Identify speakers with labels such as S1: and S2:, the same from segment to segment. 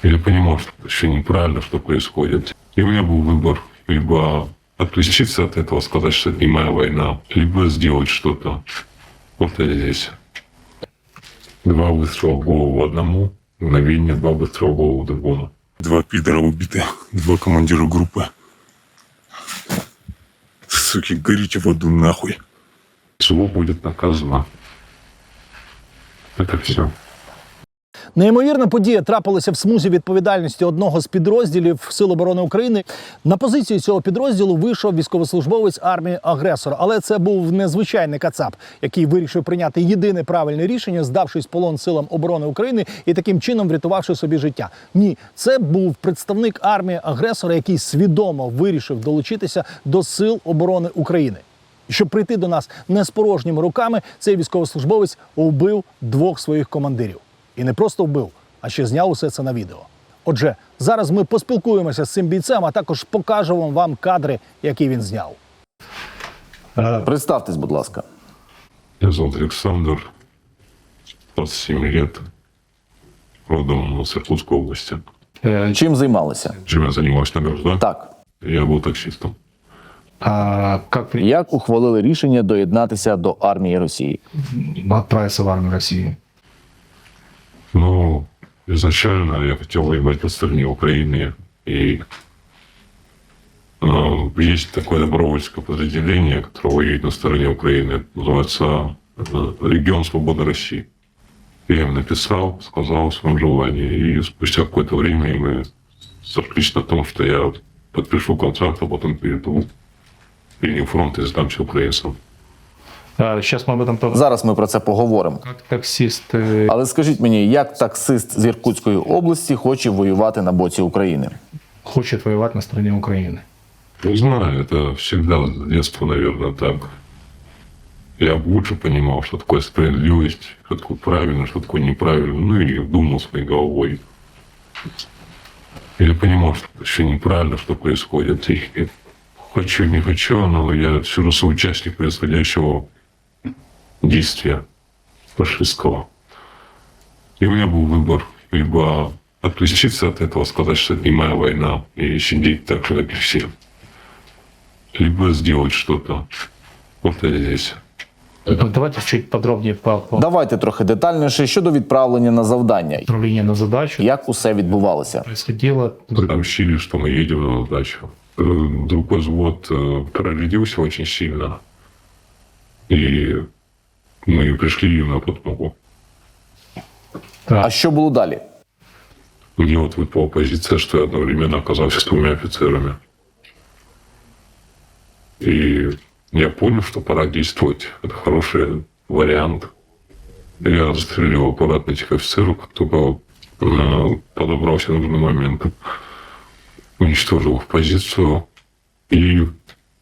S1: Я понимал, что это еще неправильно, что происходит. И у меня был выбор: либо отключиться от этого, сказать, что это не моя война, либо сделать что-то. Вот я здесь. 2 выстрела в голову одному, мгновение, 2 выстрела в голову другому.
S2: 2 пидора убиты, 2 командира группы. Суки, горите в аду нахуй.
S1: Зло будет наказано. Это все.
S3: Неймовірна подія трапилася в смузі відповідальності одного з підрозділів Сил оборони України. На позицію цього підрозділу вийшов військовослужбовець армії-агресора. Але це був незвичайний кацап, який вирішив прийняти єдине правильне рішення, здавшись в полон Силам оборони України і таким чином врятувавши собі життя. Ні, це був представник армії-агресора, який свідомо вирішив долучитися до Сил оборони України. Щоб прийти до нас не з порожніми руками, цей військовослужбовець вбив 2 своїх командирів. І не просто вбив, а ще зняв усе це на відео. Отже, зараз ми поспілкуємося з цим бійцем, а також покажемо вам кадри, які він зняв.
S4: Представтесь, будь ласка.
S1: Меня зовут Александр, 27 лет, родом с Иркутской области.
S4: Чим займалися?
S1: Чем я занимаюсь на граждан?
S4: Так.
S1: Я был таксистом.
S5: А как
S4: Як ухвалили рішення доєднатися до армії Росії?
S5: отправиться в армию России?
S1: Ну, изначально я хотел воевать на стороне Украины. И есть такое добровольческое подразделение, которое воюет на стороне Украины. Называется «Регион Свободы России». Я им написал, сказал о своем желании. И спустя какое-то время мы сошлись на том, что я подпишу контракт, а потом перейду в линию фронта и сдамся украинцам.
S5: Сейчас мы об этом поговорим.
S4: Зараз ми про це поговоримо.
S5: Как таксист,
S4: Але скажіть мені, як таксист з Іркутської області хоче воювати на боці України?
S5: хочет воевать на стороне Украины.
S1: Не знаю, это всегда с детства, наверное, так. Я лучше понимал, что такое справедливость, что такое правильно, что такое неправильно. Ну и думал своей головой. Я понимал, что это еще неправильно, что происходит. И хочу, не хочу, но я все равно соучастник происходящего действия фашистского. И у меня был выбор: либо отключиться от этого, сказать, что это не моя война, и сидеть так же, как и все, либо сделать что-то. Вот я здесь.
S5: Давайте чуть подробнее по
S4: Давайте трохи детальніше щодо відправлення на завдання.
S5: отправлению на задачу.
S4: Як усе відбувалося?
S5: Происходило.
S1: Сообщили, что мы едем на дачу. Другой взвод прорядился очень сильно. И мы пришли им на подмогу.
S4: А що було далі?
S1: Мне вот выпала позиция, что я одновременно оказался с 2 офицерами. И я понял, что пора действовать. Это хороший вариант. Я расстрелял аккуратно этих офицеров, как только подобрался нужный момент. Уничтожил их позицию и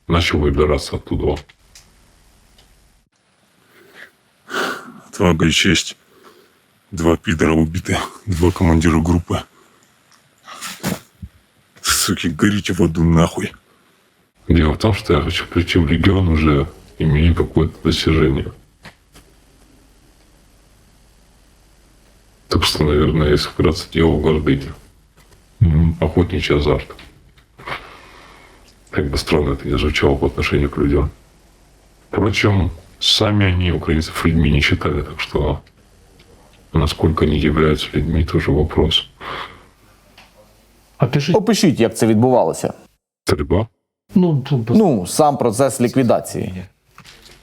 S1: начал выбираться оттуда.
S2: Отвага и честь. 2 пидора убиты, 2 командира группы. Суки, горите в аду нахуй.
S1: Дело в том, что я хочу прийти в регион, уже имея какое-то достижение. Так что, наверное, если вкратце, дело в гордыне. Охотничий азарт. Как бы странно это ни звучало по отношению к людям. Впрочем, сами они украинцев людьми не считали, так что насколько они являются людьми, тоже вопрос.
S5: Опишите.
S4: Опишіть, як це відбувалося.
S1: Стрельба.
S4: Ну, сам процес ліквідації.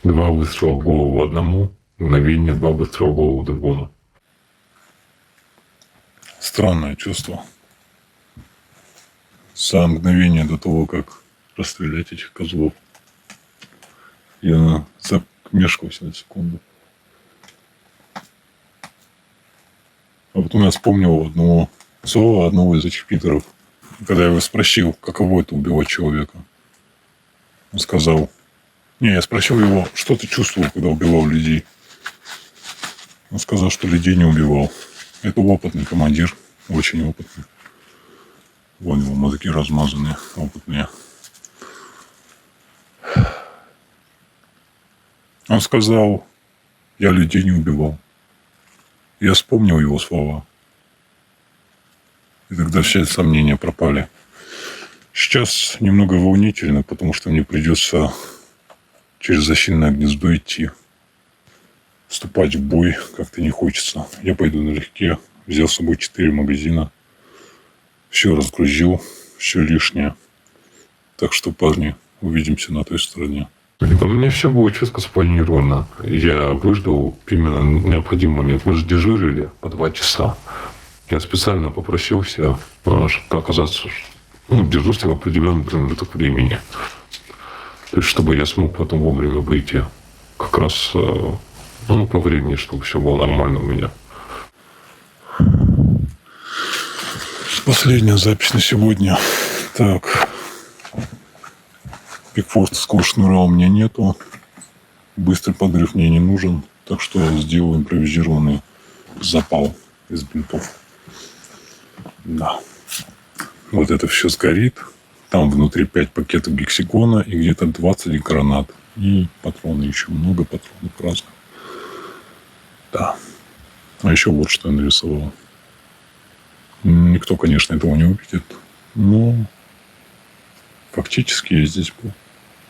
S1: 2 выстрела в голову одному, мгновение, 2 выстрела в голову другому.
S2: Странное чувство. За мгновение до того, как расстрелять этих козлов, я замешкался на секунду. А потом я вспомнил одного из этих пидоров. Когда я его спросил, каково это убивать человека, он сказал... Не, я спросил его, что ты чувствовал, когда убивал людей. Он сказал, что людей не убивал. Это опытный командир, очень опытный. Вон его мозги размазанные, опытные. Он сказал, я людей не убивал. Я вспомнил его слова. И тогда все сомнения пропали. Сейчас немного волнительно, потому что мне придется через защитное гнездо идти. Вступать в бой как-то не хочется. Я пойду налегке. Взял с собой 4 магазина. Все разгрузил, все лишнее. Так что, парни, увидимся на той стороне.
S1: У меня все было четко спланировано. Я выждал именно необходимый момент. Мы же дежурили по 2 часа. Я специально попросился, чтобы оказаться в дежурстве в определенный промежуток времени. То есть, чтобы я смог потом вовремя выйти. Как раз по времени, чтобы все было нормально у меня.
S2: Последняя запись на сегодня. Так. Пикфордского шнура у меня нету. Быстрый подрыв мне не нужен. Так что я сделал импровизированный запал из бинтов. Да. Вот это все сгорит. Там внутри 5 пакетов гексикона и где-то 20 гранат. И патроны еще. Много патронов разных. Да. А еще вот что я нарисовал. Никто, конечно, этого не увидит. Но фактически я здесь был.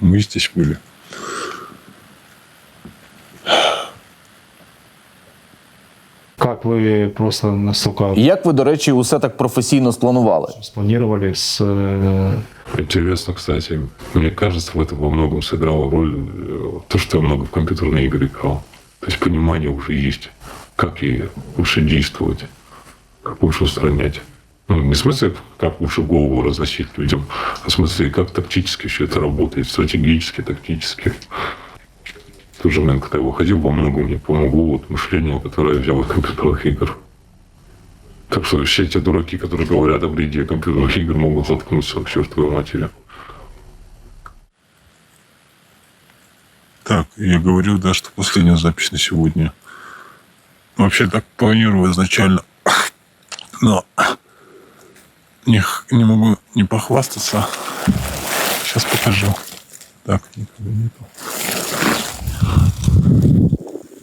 S2: Мы здесь были.
S5: Как вы просто настолько
S4: Як ви, до речі, усе так професійно спланували?
S5: спланировали с...
S1: Интересно, кстати. Мне кажется, в этом во многом сыграла роль то, что я много в компьютерные игры играл. То есть понимание уже есть, как и лучше действовать, как лучше устранять. Ну, не в смысле, как лучше голову разносить людям, а в смысле, как тактически все это работает, стратегически, тактически. В тот же момент, когда я выходил, во многом мне помогло вот мышление, которое я взял из компьютерных игр. Так что все эти дураки, которые говорят о вреде компьютерных игр, могут заткнуться к чертовой матери.
S2: Так, я говорю, да, что последняя запись на сегодня. Вообще так планирую изначально. Но не могу не похвастаться. Сейчас покажу. Так, никого нету.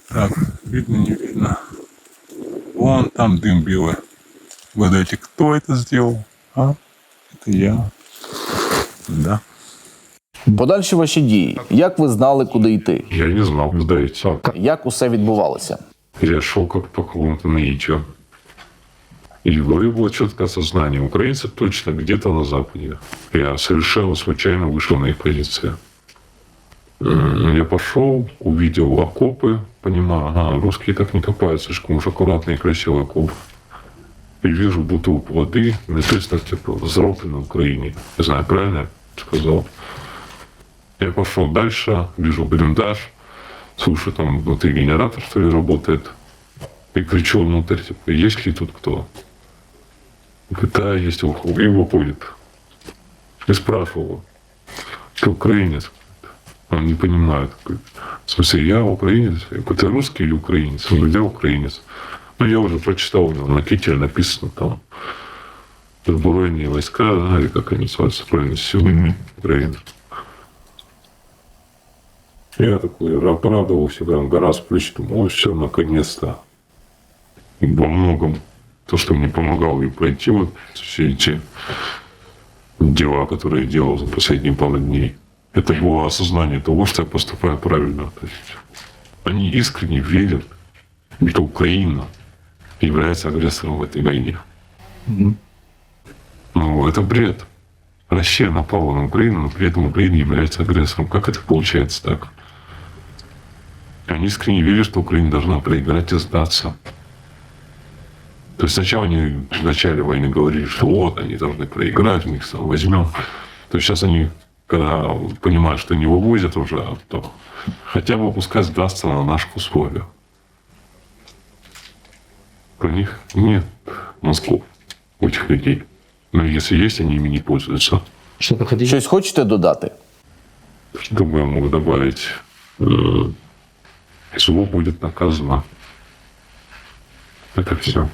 S2: Так, видно, не видно. Вон там дым белый. Угадайте, кто это сделал? А? Это я. Да.
S4: Подальші ваші дії. Як ви знали, куди йти?
S1: Я не знал, куда идти.
S4: Як усе відбувалося?
S1: Я шел как по какому-то наитию. И в голове было четкое осознание. Украинцы точно где-то на Западе. Я совершенно случайно вышел на их позиции. Я пошел, увидел окопы, понимаю, ага, русские так не копают, слишком уж аккуратный и красивый окоп. И вижу бутылку воды, написано, типа, «Взрослый на Украине». Не знаю, правильно я сказал? Я пошел дальше, вижу блиндаж, слушаю, там внутри генератор, что ли, работает. И кричу внутрь, типа, есть ли тут кто? Говорит, да, есть, и выходит. И спрашивал, ты украинец? Он не понимает. Говорит, в смысле, я украинец? Я говорю, ты русский или украинец? Он говорит, я украинец. Ну, я уже прочитал, у него на кителе написано там «Сбройные войска», да, или как они называются, «Сбройные силы Украины». Я такой оправдывался, прям гора с плеч, думал, все, наконец-то. И во многом то, что мне помогало и пройти вот все эти дела, которые я делал за последние пару дней, это было осознание того, что я поступаю правильно. То есть они искренне верят, что Украина является агрессором в этой войне. Ну, это бред. Россия напала на Украину, но при этом Украина является агрессором. Как это получается так? Они искренне верят, что Украина должна проиграть и сдаться. То есть сначала они в начале войны говорили, что вот, они должны проиграть, мы их сам возьмем. То есть сейчас они, когда понимают, что не вывозят уже, то хотя бы пускай сдастся на наших условиях. Про них нет мозгов у этих людей. Но если есть, они ими не пользуются.
S5: Что-то хотите?
S4: Щось хочете додати?
S1: Думаю, я могу добавить, зло будет наказано. Это все.